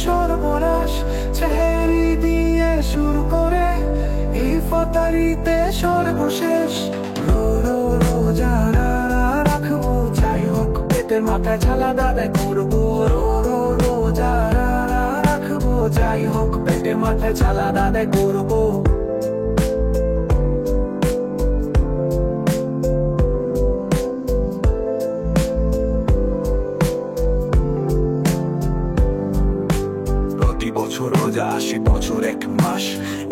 সর্বনাশ। সেহেরি দিয়ে শুরু করে ইফতারিতে সর্বশেষ। রোজা রাখবো যাই হোক পেটের মাথায় ঝালা আদায় করবো। রোজা রাখবো যাই হোক পেটের মাথায় ঝালা আদায় করবো। প্রতি বছর রোজা আসে বছর এক মাস।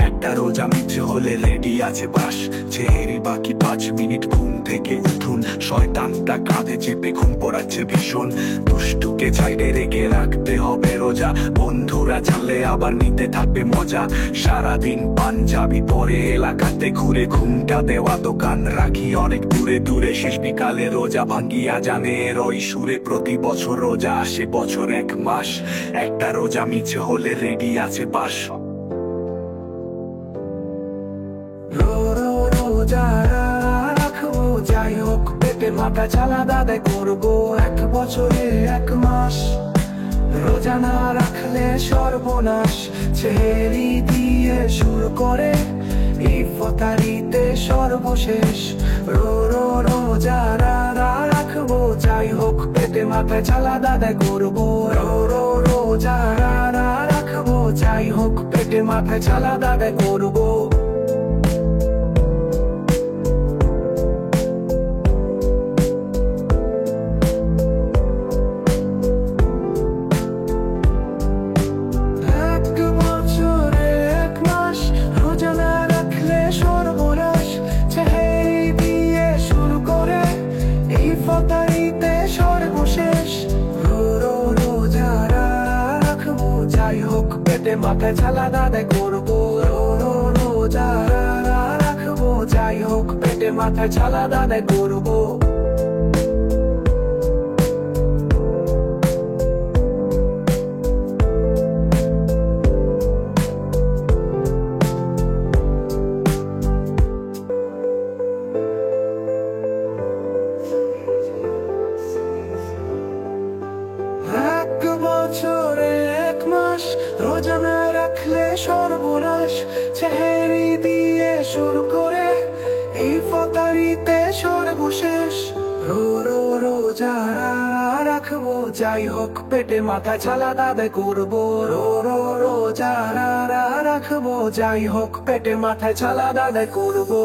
একটা রোজা মিছে হলে রেডি আছে বাস। সেহেরি বাকি 5 মিনিট ঘুম থেকে উঠুন। শয়তানটা কাঁধে চেপে ঘুম পড়াচ্ছে ভীষণ। দুষ্টুকে সাইডে রেখে রাখতে হবে রোজা। বন্ধুরা জানলে আবার নিতে থাকবে মজা। সারাদিন পাঞ্জাবি পরে এলাকাতে ঘুরে ঘুমটা দেওয়া দোকান রাখি অনেক দূরে দূরে। শেষ বিকালে রোজা ভাঙ্গিয়া জানে ওই সুরে। প্রতি বছর রোজা আসে বছর এক মাস। একটা রোজা মিছে হলে রেডি আছে বাস। রোজা রাখবো যাই হোক পেটের মাথায় ঝালা আদায় করবো। এক বছরে এক মাস রোজা না রাখলে সর্বনাশ। সেহেরি দিয়ে শুরু করে ইফতারিতে সর্বশেষ। রোজা রাখবো যাই হোক পেটের মাথায় ঝালা আদায় করবো। রোজা রাখবো যাই হোক পেটের মাথায় ঝালা আদায় করবো। মাথায় ঝালা আদায় করবো। রোজা রাখবো যাই হোক পেটের মাথায় ঝালা আদায় করবো। রোজা না রাখলে সর্বনাশ। সেহেরি দিয়ে শুরু করে ইফতারিতে সর্বশেষ। রোজা রাখবো যাই হোক পেটে মাথায় ঝালা আদায় করবো। রোজা রাখবো যাই হোক পেটে মাথায় ঝালা আদায় করবো।